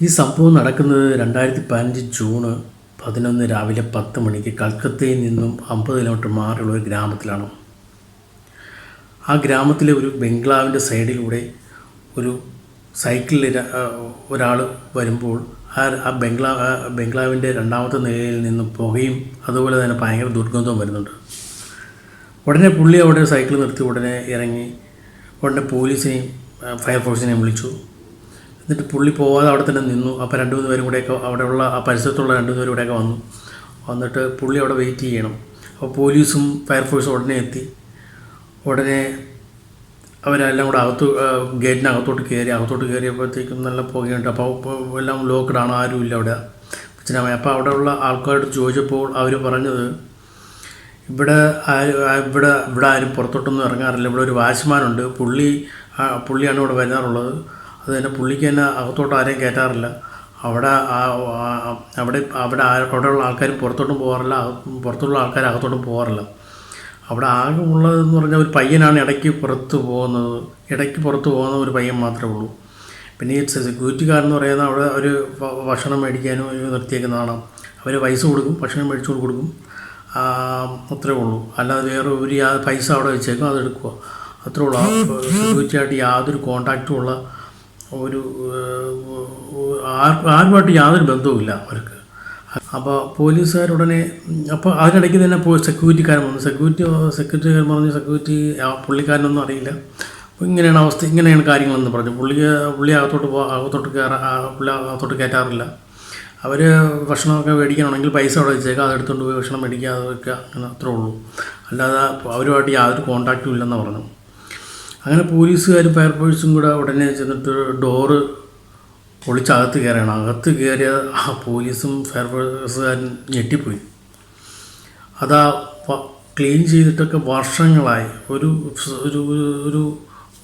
ഈ സംഭവം നടക്കുന്നത് 2015 ജൂൺ 11 രാവിലെ 10 മണിക്ക് കൽക്കത്തയിൽ നിന്നും 50 കിലോമീറ്റർ മാറിയുള്ള ഒരു ഗ്രാമത്തിലാണ്. ആ ഗ്രാമത്തിലെ ഒരു ബംഗ്ലാവിൻ്റെ സൈഡിലൂടെ ഒരു സൈക്കിളിൽ ഒരാൾ വരുമ്പോൾ ആ ബംഗ്ലാവിൻ്റെ രണ്ടാമത്തെ നിലയിൽ നിന്നും പുകയും അതുപോലെ തന്നെ ഭയങ്കര ദുർഗന്ധവും വരുന്നുണ്ട്. ഉടനെ പുള്ളി അവിടെ സൈക്കിൾ നിർത്തി ഉടനെ ഇറങ്ങി ഉടനെ പോലീസിനെയും ഫയർഫോഴ്സിനെയും വിളിച്ചു. എന്നിട്ട് പുള്ളി പോകാതെ അവിടെ തന്നെ നിന്നു. അപ്പോൾ 2-3 പേരും കൂടെയൊക്കെ അവിടെയുള്ള ആ പരിസരത്തുള്ള 2-3 പേരും കൂടെയൊക്കെ വന്നിട്ട് പുള്ളി അവിടെ വെയിറ്റ് ചെയ്യണം. അപ്പോൾ പോലീസും ഫയർഫോഴ്സും ഉടനെ എത്തി. ഉടനെ അവരെല്ലാം കൂടെ ഗേറ്റിനകത്തോട്ട് കയറിയപ്പോഴത്തേക്കും നല്ല പുകയുണ്ട്. അപ്പോൾ എല്ലാം ലോക്ക്ഡാണ്, ആരുമില്ല അവിടെ പ്രശ്നമായി. അപ്പോൾ അവിടെയുള്ള ആൾക്കാരോട് ചോദിച്ചപ്പോൾ അവർ പറഞ്ഞത് ഇവിടെ ആരും പുറത്തോട്ടൊന്നും ഇറങ്ങാറില്ല, ഇവിടെ ഒരു വാച്ച്മാനുണ്ട്, പുള്ളിയാണ് ഇവിടെ വരാറുള്ളത്. അത് തന്നെ പുള്ളിക്ക് തന്നെ അകത്തോട്ട് ആരെയും കയറ്റാറില്ല. അവിടെയുള്ള ആൾക്കാർ പുറത്തോട്ടും പോകാറില്ല, പുറത്തുള്ള ആൾക്കാർ അകത്തോട്ടും പോകാറില്ല. അവിടെ ആകെ ഉള്ളതെന്ന് പറഞ്ഞാൽ ഒരു പയ്യനാണ് ഇടയ്ക്ക് പുറത്ത് പോകുന്ന ഒരു പയ്യൻ മാത്രമേ ഉള്ളൂ. പിന്നെ ഈ സെക്യൂരിറ്റിക്കാരെന്ന് പറയുന്നത് അവിടെ ഒരു ഭക്ഷണം മേടിക്കാനും നിർത്തിയേക്കുന്നതാണ്. അവർ പൈസ കൊടുക്കും, ഭക്ഷണം മേടിച്ചു കൊടുക്കും, അത്രേ ഉള്ളൂ. അല്ലാതെ വേറെ ഒരു പൈസ അവിടെ വെച്ചേക്കും, അതെടുക്കുക, അത്രേ ഉള്ളൂ. സെക്യൂരിറ്റിയായിട്ട് യാതൊരു കോണ്ടാക്റ്റും ഉള്ള ആരുമായിട്ട് യാതൊരു ബന്ധവുമില്ല അവർക്ക്. അപ്പോൾ പോലീസുകാരുടനെ അപ്പോൾ അതിനിടയ്ക്ക് തന്നെ സെക്യൂരിറ്റിക്കാരൻ വന്നു. സെക്യൂരിറ്റിക്കാരൻ പറഞ്ഞു പുള്ളിക്കാരനൊന്നും അറിയില്ല, അപ്പോൾ ഇങ്ങനെയാണ് അവസ്ഥ, ഇങ്ങനെയാണ് കാര്യങ്ങളെന്ന് പറഞ്ഞു. പുള്ളി അകത്തോട്ട് കയറ്റാറില്ല. അവർ ഭക്ഷണമൊക്കെ മേടിക്കണമെങ്കിൽ പൈസ അവിടെ വെച്ചേക്കാം, അതെടുത്തുകൊണ്ട് പോയി ഭക്ഷണം മേടിക്കാതെ വെക്കുക, അങ്ങനെ അത്രേ ഉള്ളൂ. അല്ലാതെ അവരുമായിട്ട് യാതൊരു കോണ്ടാക്റ്റും ഇല്ലെന്ന് പറഞ്ഞു. അങ്ങനെ പോലീസുകാരും ഫയർഫോഴ്സും കൂടെ ഉടനെ ചെന്നിട്ട് ഡോറ് പൊളിച്ചകത്ത് കയറിയാണ്. അകത്ത് കയറിയ ആ പോലീസും ഫയർഫോഴ്സുകാരും ഞെട്ടിപ്പോയി. അതാ ക്ലീൻ ചെയ്തിട്ടൊക്കെ വർഷങ്ങളായി ഒരു ഒരു ഒരു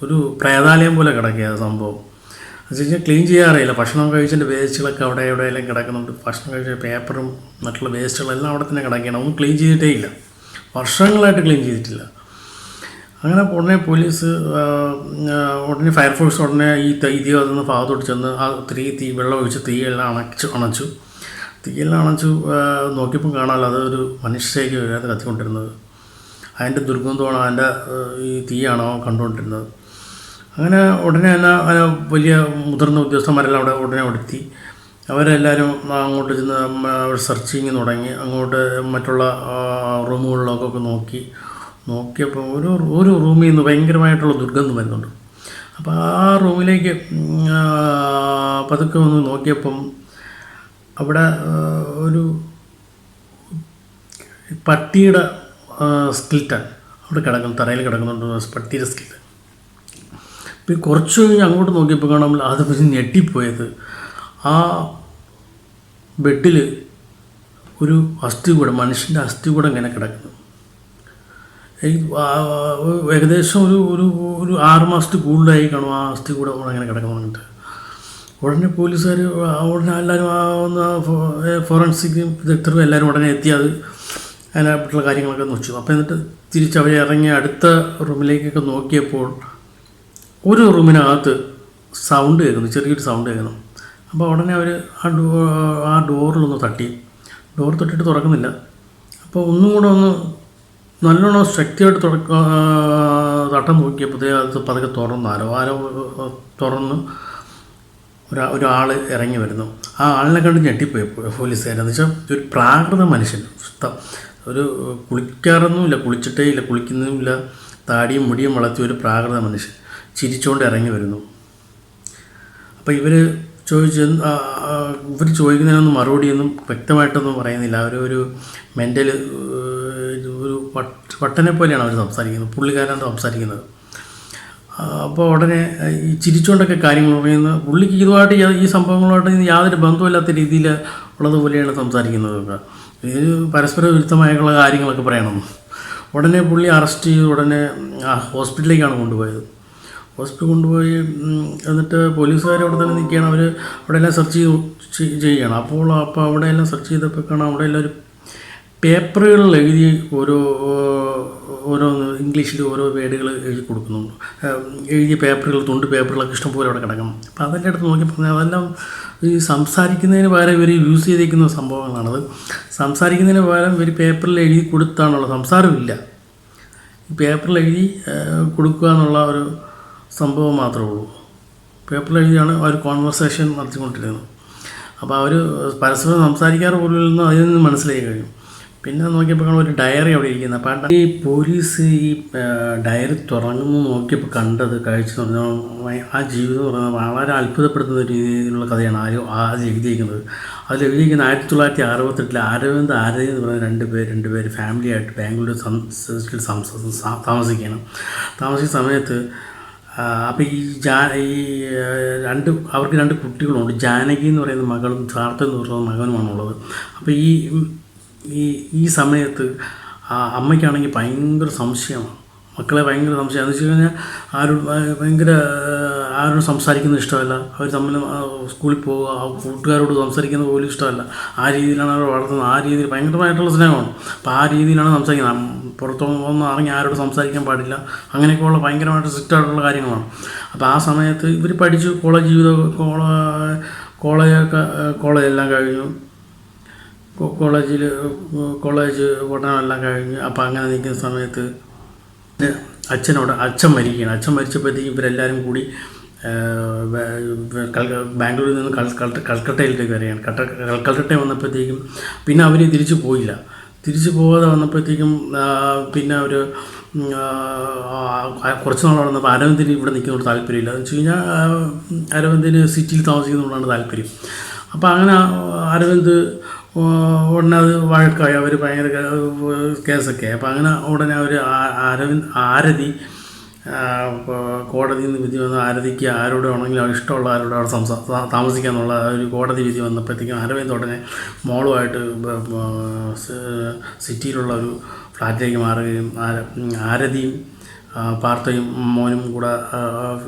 ഒരു പ്രേതാലയം പോലെ കിടക്കുക സംഭവം. എന്ന് വെച്ച് കഴിഞ്ഞാൽ ക്ലീൻ ചെയ്യാറില്ല. ഭക്ഷണം കഴിച്ചതിൻ്റെ വേസ്റ്റുകളൊക്കെ അവിടെ എവിടെയെല്ലാം കിടക്കുന്നുണ്ട്. ഭക്ഷണം കഴിച്ച പേപ്പറും മറ്റുള്ള വേസ്റ്റുകളെല്ലാം അവിടെ തന്നെ കിടക്കുകയാണ്. ഒന്നും ക്ലീൻ ചെയ്തിട്ടേ ഇല്ല, വർഷങ്ങളായിട്ട് ക്ലീൻ ചെയ്തിട്ടില്ല. അങ്ങനെ ഉടനെ പോലീസ് ഉടനെ ഫയർഫോഴ്സ് ഉടനെ ഈ ഇതിന്ന് ഭാഗത്തോട്ട് ചെന്ന് ആ വെള്ളം ഒഴിച്ച് തീയെല്ലാം അണച്ചു. നോക്കിയപ്പം കാണാമല്ലോ അതൊരു മനുഷ്യശേഖരം അതിനകത്ത് കത്തിക്കൊണ്ടിരുന്നത്. അതിൻ്റെ ദുർഗന്ധമാണ്, അതിൻ്റെ ഈ തീയാണോ കണ്ടുകൊണ്ടിരുന്നത്. അങ്ങനെ ഉടനെ തന്നെ വലിയ മുതിർന്ന ഉദ്യോഗസ്ഥന്മാരെല്ലാം അവിടെ ഉടനെ എത്തി. അവരെല്ലാവരും അങ്ങോട്ട് ചെന്ന് സെർച്ചിങ് തുടങ്ങി. അങ്ങോട്ട് മറ്റുള്ള റൂമുകളിലൊക്കെ നോക്കിയപ്പോൾ ഒരു റൂമിൽ നിന്ന് ഭയങ്കരമായിട്ടുള്ള ദുർഗന്ധം വരുന്നുണ്ട്. അപ്പോൾ ആ റൂമിലേക്ക് പതുക്കെ ഒന്ന് നോക്കിയപ്പം അവിടെ ഒരു പട്ടിയുടെ സ്കിൽറ്റൻ അവിടെ തറയിൽ കിടക്കുന്നുണ്ട്, പട്ടിയുടെ സ്കിൽറ്റൻ. പിന്നെ കുറച്ച് കഴിഞ്ഞ് അങ്ങോട്ട് നോക്കിയപ്പോൾ കാണാൻ അത് പിന്നെ ഞെട്ടിപ്പോയത്, ആ ബെഡിൽ ഒരു അസ്ഥികൂടം, മനുഷ്യൻ്റെ അസ്ഥികൂടം ഇങ്ങനെ കിടക്കുന്നു. ഏകദേശം ഒരു 6 മാസത്തിൽ കൂടുതലായി കാണും ആ അസ്ഥികൂടം അങ്ങനെ കിടക്കുന്നുണ്ട്. ഉടനെ പോലീസുകാർ ഉടനെ എല്ലാവരും ഫോറൻസിക് വിദഗ്ധരും എല്ലാവരും ഉടനെ എത്തി അത് അതിനെപ്പറ്റുള്ള കാര്യങ്ങളൊക്കെ നോച്ചു. അപ്പോൾ എന്നിട്ട് തിരിച്ചവരെ ഇറങ്ങി അടുത്ത റൂമിലേക്കൊക്കെ നോക്കിയപ്പോൾ ഒരു റൂമിനകത്ത് സൗണ്ട് കേൾക്കുന്നു, ചെറിയൊരു സൗണ്ട് കേൾക്കുന്നു. അപ്പോൾ ഉടനെ അവർ ആ ഡോറിലൊന്ന് തട്ടി. ഡോർ തൊട്ടിട്ട് തുറക്കുന്നില്ല. അപ്പോൾ ഒന്നും കൂടെ ഒന്ന് നല്ലോണം ശക്തിയായിട്ട് തട്ടം നോക്കിയപ്പോഴത്തേ അത് പതുക്കെ തുറന്ന് ഒരാൾ ഇറങ്ങി വരുന്നു. ആ ആളിനെ കണ്ട് ഞെട്ടിപ്പോയി പോലീസുകാരെന്ന് വെച്ചാൽ ഒരു പ്രാകൃത മനുഷ്യൻ, ഒരു കുളിക്കാറൊന്നുമില്ല, കുളിച്ചിട്ടേ ഇല്ല, കുളിക്കുന്നുമില്ല, താടിയും മുടിയും വളർത്തിയ ഒരു പ്രാകൃത മനുഷ്യൻ ചിരിച്ചുകൊണ്ട് ഇറങ്ങി വരുന്നു. അപ്പോൾ ഇവർ ചോദിക്കുന്നതിനൊന്നും മറുപടിയൊന്നും വ്യക്തമായിട്ടൊന്നും പറയുന്നില്ല. ഒരു മെൻ്റൽ ഒരു വട്ടനെ പോലെയാണ് അവർ സംസാരിക്കുന്നത്, പുള്ളിക്കാരനാണ് സംസാരിക്കുന്നത്. അപ്പോൾ ഉടനെ ഈ ചിരിച്ചുകൊണ്ടൊക്കെ കാര്യങ്ങൾ പറയുന്നത്, പുള്ളിക്ക് ഇതുമായിട്ട് ഈ സംഭവങ്ങളുമായിട്ട് യാതൊരു ബന്ധമില്ലാത്ത രീതിയിൽ ഉള്ളതുപോലെയാണ് സംസാരിക്കുന്നത്. ഇത് പരസ്പര വിരുദ്ധമായുള്ള കാര്യങ്ങളൊക്കെ പറയണം. ഉടനെ പുള്ളി അറസ്റ്റ് ചെയ്ത് ഉടനെ ഹോസ്പിറ്റലിലേക്കാണ് കൊണ്ടുപോയത്. ഹോസ്പിറ്റലിൽ കൊണ്ടുപോയി എന്നിട്ട് പോലീസുകാർ അവിടെ തന്നെ നിൽക്കുകയാണ്. അവർ അവിടെ എല്ലാം സെർച്ച് ചെയ്യുകയാണ്. അപ്പോൾ അവിടെയെല്ലാം സെർച്ച് ചെയ്തപ്പോൾ കാണാം അവിടെ എല്ലാവരും പേപ്പറുകളിൽ എഴുതി ഓരോന്ന് ഇംഗ്ലീഷിൽ ഓരോ വേർഡുകൾ എഴുതി കൊടുക്കുന്നുണ്ട്. എഴുതിയ പേപ്പറുകൾ, തുണ്ട് പേപ്പറുകളൊക്കെ ഇഷ്ടംപോലെ അവിടെ കിടക്കണം. അപ്പോൾ അതെല്ലാം എടുത്ത് നോക്കിയപ്പോൾ അതെല്ലാം ഈ സംസാരിക്കുന്നതിന് പകരം ഇവർ യൂസ് ചെയ്തിരിക്കുന്ന സംഭവങ്ങളാണത്. സംസാരിക്കുന്നതിന് പകരം ഇവർ പേപ്പറിൽ എഴുതി കൊടുത്താണുള്ളത്. സംസാരമില്ല, പേപ്പറിൽ എഴുതി കൊടുക്കുക എന്നുള്ള ഒരു സംഭവം മാത്രമേ ഉള്ളൂ. പേപ്പറിൽ എഴുതിയാണ് അവർ കോൺവെർസേഷൻ നടത്തിക്കൊണ്ടിരുന്നത്. അപ്പോൾ അവർ പരസ്പരം സംസാരിക്കാറ് പോലും അതിൽ നിന്ന് മനസ്സിലായി കഴിഞ്ഞു. പിന്നെ നോക്കിയപ്പോൾ ഒരു ഡയറി അവിടെ ഇരിക്കുന്നത്. അപ്പോൾ ഈ പോലീസ് ഈ ഡയറി തുറന്നു നോക്കിയപ്പോൾ കണ്ടത് കാഴ്ച എന്ന് പറഞ്ഞാൽ ആ ജീവിതം എന്ന് പറഞ്ഞാൽ വളരെ അത്ഭുതപ്പെടുത്തുന്ന രീതിയിലുള്ള കഥയാണ് ആദ്യം എഴുതിയിരിക്കുന്നത്. അതിൽ എഴുതിയിരിക്കുന്നത് 1968 അരവിന്ദ് ആരതി എന്ന് പറയുന്ന രണ്ടുപേര് ഫാമിലിയായിട്ട് ബാംഗ്ലൂർ താമസിക്കുന്ന സമയത്ത് അപ്പോൾ അവർക്ക് 2 കുട്ടികളുണ്ട്. ജാനകി എന്ന് പറയുന്ന മകളും സാർത്ഥ എന്ന് പറയുന്ന മകനുമാണുള്ളത്. അപ്പോൾ ഈ സമയത്ത് അമ്മയ്ക്കാണെങ്കിൽ ഭയങ്കര സംശയമാണ്, മക്കളെ ഭയങ്കര സംശയം. എന്ന് വെച്ച് കഴിഞ്ഞാൽ ആരോട് സംസാരിക്കുന്നത് ഇഷ്ടമല്ല. അവർ തമ്മിൽ സ്കൂളിൽ പോവുക, കൂട്ടുകാരോട് സംസാരിക്കുന്നത് പോലും ഇഷ്ടമല്ല. ആ രീതിയിലാണ് അവർ വളർത്തുന്നത്. ആ രീതിയിൽ ഭയങ്കരമായിട്ടുള്ള സ്നേഹമാണ്. അപ്പോൾ ആ രീതിയിലാണ് സംസാരിക്കുന്നത്. പുറത്തൊന്നും ഇറങ്ങി ആരോട് സംസാരിക്കാൻ പാടില്ല, അങ്ങനെയൊക്കെയുള്ള ഭയങ്കരമായിട്ട് സ്ട്രിക്റ്റായിട്ടുള്ള കാര്യങ്ങളാണ്. അപ്പോൾ ആ സമയത്ത് ഇവർ പഠിച്ചു, കോളേജെല്ലാം കഴിഞ്ഞു, കോളേജ് പഠനമെല്ലാം കഴിഞ്ഞ്. അപ്പോൾ അങ്ങനെ നിൽക്കുന്ന സമയത്ത് അച്ഛൻ മരിക്കുകയാണ്. അച്ഛൻ മരിച്ചപ്പോഴത്തേക്കും ഇവരെല്ലാവരും കൂടി ബാംഗ്ലൂരിൽ നിന്ന് കൽക്കട്ടയിലേക്ക് വരികയാണ്. കൽക്കട്ടയിൽ വന്നപ്പോഴത്തേക്കും പിന്നെ അവർ തിരിച്ചു പോകാതെ വന്നപ്പോഴത്തേക്കും പിന്നെ അവർ കുറച്ച് നാൾ വന്നപ്പോൾ അരവിന്ദിന് ഇവിടെ നിൽക്കുന്നതുകൊണ്ട് താല്പര്യമില്ല. എന്ന് വെച്ച് കഴിഞ്ഞാൽ അരവിന്ദിന് സിറ്റിയിൽ താമസിക്കുന്നതുകൊണ്ടാണ് താല്പര്യം. അപ്പോൾ അങ്ങനെ അരവിന്ദ് ഉടനെ അത് വഴക്കായി, അവർ ഭയങ്കര കേസൊക്കെ. അപ്പോൾ അങ്ങനെ ഉടനെ ആരതി കോടതിയിൽ നിന്ന് വിധി വന്ന ആരതിക്ക് ആരോട് വേണമെങ്കിലും ഇഷ്ടമുള്ള ആരോട് അവിടെ താമസിക്കാന്നുള്ള ഒരു കോടതി വിധി വന്നപ്പോഴത്തേക്കും അരവിന്ദ് ഉടനെ മോളുമായിട്ട് സിറ്റിയിലുള്ള ഒരു ഫ്ലാറ്റിലേക്ക് മാറുകയും ആരതിയും പാർത്തയും മോനും കൂടെ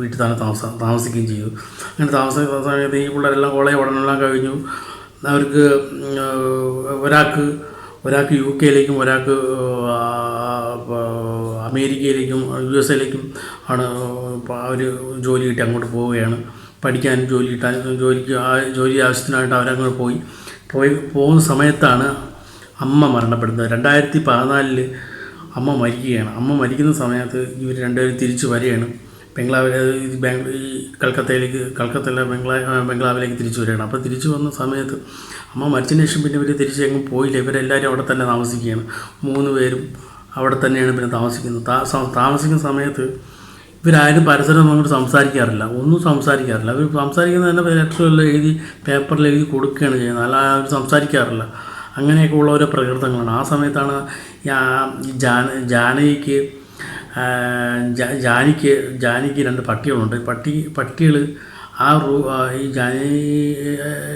വീട്ടിൽ തന്നെ താമസിക്കുകയും ചെയ്തു. അങ്ങനെ താമസിക്കുന്ന സമയത്ത് ഈ പിള്ളേരെല്ലാം കോളേജ് പഠനമെല്ലാം കഴിഞ്ഞു. അവർക്ക് ഒരാൾക്ക് UK-യിലേക്കും ഒരാൾക്ക് അമേരിക്കയിലേക്കും USA-യിലേക്കും ആണ് അവർ ജോലി കിട്ടി അങ്ങോട്ട് പോവുകയാണ്. പഠിക്കാനും ജോലി ആവശ്യത്തിനായിട്ട് അവരങ്ങോട്ട് പോകുന്ന സമയത്താണ് അമ്മ മരണപ്പെടുന്നത്. 2014 അമ്മ മരിക്കുകയാണ്. അമ്മ മരിക്കുന്ന സമയത്ത് ഇവർ രണ്ടുപേരും തിരിച്ചു വരികയാണ്. കൽക്കത്തയിലെ ബംഗ്ലാവിലേക്ക് തിരിച്ചു വരികയാണ്. അപ്പോൾ തിരിച്ചു വന്ന സമയത്ത് അമ്മ മരിച്ചതിന് ശേഷം പിന്നെ ഇവർ തിരിച്ച് എങ്ങും പോയില്ല. ഇവരെല്ലാവരും അവിടെ തന്നെ താമസിക്കുകയാണ്. 3 പേരും അവിടെ തന്നെയാണ് പിന്നെ താമസിക്കുന്നത്. താമസിക്കുന്ന സമയത്ത് ഇവരാരും പരസ്പരം അങ്ങോട്ട് ഒന്നും സംസാരിക്കാറില്ല. അവർ സംസാരിക്കുന്നത് തന്നെ പേപ്പറിൽ എഴുതി കൊടുക്കുകയാണ് ചെയ്യുന്നത്, അല്ല അവർ സംസാരിക്കാറില്ല. അങ്ങനെയൊക്കെ ഉള്ള ഓരോ പ്രകൃതങ്ങളാണ്. ആ സമയത്താണ് ജാനിക്ക് 2 പട്ടികളുണ്ട്. പട്ടികൾ ഈ ജാനി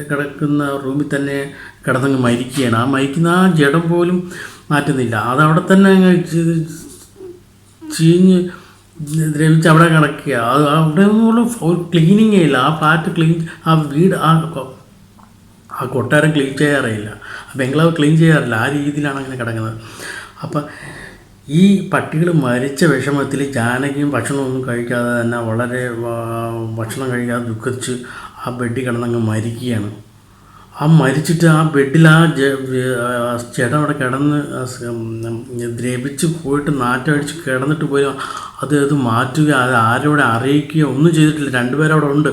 കിടക്കുന്ന റൂമിൽ തന്നെ കിടന്നങ്ങ് മരിക്കുകയാണ്. മരിക്കുന്ന ജഡം പോലും മാറ്റുന്നില്ല. അതവിടെ തന്നെ അങ്ങ് ചീഞ്ഞ് ദ്രവിച്ച് അവിടെ കിടക്കുക. അത് അവിടെ ഒന്നും ഒരു ക്ലീനിങ്ങേ ഇല്ല. ആ ഫ്ലാറ്റ് ആ വീട് ആ കൊട്ടാരം ക്ലീൻ ചെയ്യാറില്ല, ബംഗ്ലാവ് ക്ലീൻ ചെയ്യാറില്ല. ആ രീതിയിലാണ് അങ്ങനെ കിടക്കുന്നത്. അപ്പം ഈ പട്ടികൾ മരിച്ച വിഷമത്തിൽ ജാനകിയും ഭക്ഷണമൊന്നും കഴിക്കാതെ തന്നെ വളരെ ഭക്ഷണം കഴിക്കാതെ ദുഃഖിച്ച് ആ ബെഡിൽ കിടന്നങ്ങ് മരിക്കുകയാണ്. മരിച്ചിട്ട് ആ ബെഡിൽ ചേട്ടൻ അവിടെ കിടന്ന് ദ്രവിച്ച് പോയിട്ട് നാറ്റടിച്ച് കിടന്നിട്ട് പോയി അത് മാറ്റുക, അത് ആരോടെ അറിയിക്കുകയോ ഒന്നും ചെയ്തിട്ടില്ല. 2 പേരവിടെ ഉണ്ട്.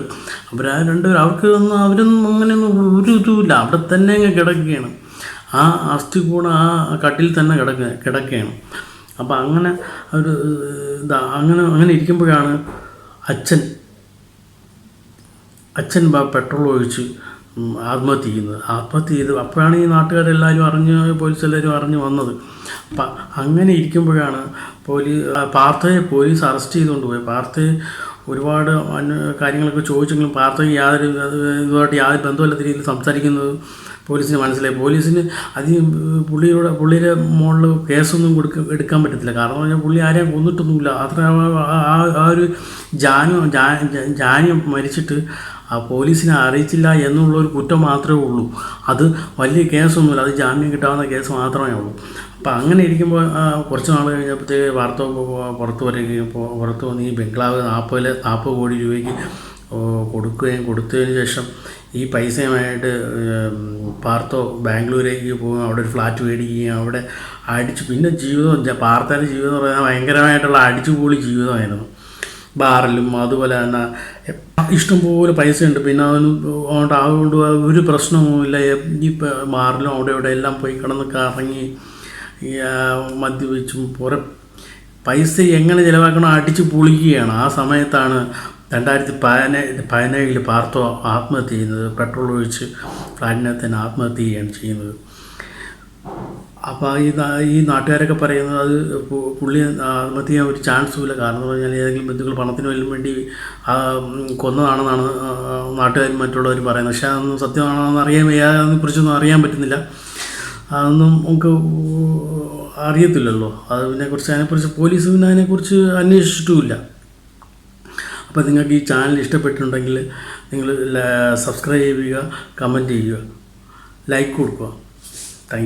അവരൊന്നും അങ്ങനെയൊന്നും ഒരു ഇതുമില്ല. അവിടെ തന്നെ അങ്ങ് കിടക്കുകയാണ്. ആ അസ്ഥി കൂടെ ആ കട്ടിൽ തന്നെ കിടക്കുകയാണ്. അപ്പം അങ്ങനെ ഒരു അങ്ങനെ ഇരിക്കുമ്പോഴാണ് അച്ഛൻ പെട്രോൾ ഒഴിച്ച് ആത്മഹത്യ ചെയ്ത് അപ്പോഴാണ് ഈ നാട്ടുകാരെല്ലാവരും പോലീസെല്ലാവരും അറിഞ്ഞ് വന്നത്. അപ്പം അങ്ങനെ ഇരിക്കുമ്പോഴാണ് പാർത്ഥയെ പോലീസ് അറസ്റ്റ് ചെയ്തുകൊണ്ട് പോയി. പാർത്ഥയെ ഒരുപാട് കാര്യങ്ങളൊക്കെ ചോദിച്ചെങ്കിലും പാർത്ഥയ്ക്ക് ഇതുമായിട്ട് യാതൊരു ബന്ധമില്ലാത്ത രീതിയിൽ സംസാരിക്കുന്നത് പോലീസിന് മനസ്സിലായി. പോലീസിന് പുള്ളിയുടെ മുകളിൽ കേസൊന്നും എടുക്കാൻ പറ്റത്തില്ല. കാരണം എന്ന് പറഞ്ഞാൽ പുള്ളി ആരെയും കൊന്നിട്ടൊന്നുമില്ല. അത്ര ആ ഒരു ജാനി മരിച്ചിട്ട് പോലീസിനെ അറിയിച്ചില്ല എന്നുള്ളൊരു കുറ്റം മാത്രമേ ഉള്ളൂ. അത് വലിയ കേസൊന്നുമില്ല, അത് ജാമ്യം കിട്ടാവുന്ന കേസ് മാത്രമേ ഉള്ളൂ. അപ്പോൾ അങ്ങനെ ഇരിക്കുമ്പോൾ കുറച്ച് നാൾ കഴിഞ്ഞപ്പോഴത്തേക്ക് വാർത്ത പുറത്ത് വരികയും പുറത്ത് വന്ന് ഈ ബംഗ്ലാവ് 40 കോടി രൂപയ്ക്ക് കൊടുത്തതിന് ശേഷം ഈ പൈസയുമായിട്ട് പാർത്തോ ബാംഗ്ലൂരേക്ക് പോകും, അവിടെ ഒരു ഫ്ലാറ്റ് മേടിക്കുകയും അവിടെ അടിച്ച് പിന്നെ ജീവിതം പാർത്തേൻ്റെ ജീവിതം എന്ന് പറഞ്ഞാൽ ഭയങ്കരമായിട്ടുള്ള അടിച്ചുപൊളി ജീവിതമായിരുന്നു. ബാറിലും അതുപോലെ തന്നെ ഇഷ്ടംപോലെ പൈസയുണ്ട്, പിന്നെ അതുകൊണ്ട് ഒരു പ്രശ്നവുമില്ല. ഈ ബാറിലും അവിടെ ഇവിടെ എല്ലാം പോയി കിടന്ന് കറങ്ങി മദ്യപിച്ചും പൈസ എങ്ങനെ ചിലവാക്കണം അടിച്ച് പൊളിക്കുകയാണ്. ആ സമയത്താണ് 2017 പാർത്തോ ആത്മഹത്യ ചെയ്യുന്നത്. പെട്രോൾ ഒഴിച്ച് ഫ്ലാറ്റിനകത്ത് തന്നെ ആത്മഹത്യ ചെയ്യുകയാണ് ചെയ്യുന്നത്. അപ്പോൾ ഈ നാട്ടുകാരൊക്കെ പറയുന്നത് അത് പുള്ളി ആത്മഹത്യ ചെയ്യാൻ ഒരു ചാൻസും ഇല്ല. കാരണം എന്ന് പറഞ്ഞാൽ ഏതെങ്കിലും ബന്ധുക്കൾ പണത്തിന് വേണ്ടി കൊന്നതാണെന്നാണ് നാട്ടുകാരും മറ്റുള്ളവർ പറയുന്നത്. പക്ഷേ അതൊന്നും സത്യമാണെന്ന് അതിനെക്കുറിച്ചൊന്നും അറിയാൻ പറ്റുന്നില്ല. അതൊന്നും നമുക്ക് അറിയത്തില്ലല്ലോ. അതിനെക്കുറിച്ച് പോലീസ് പിന്നെ അതിനെക്കുറിച്ച് അന്വേഷിച്ചിട്ടുമില്ല. അപ്പോൾ നിങ്ങൾക്ക് ഈ ചാനൽ ഇഷ്ടപ്പെട്ടിട്ടുണ്ടെങ്കിൽ നിങ്ങൾ സബ്സ്ക്രൈബ് ചെയ്യുക, കമൻറ്റ് ചെയ്യുക, ലൈക്ക് കൊടുക്കുക.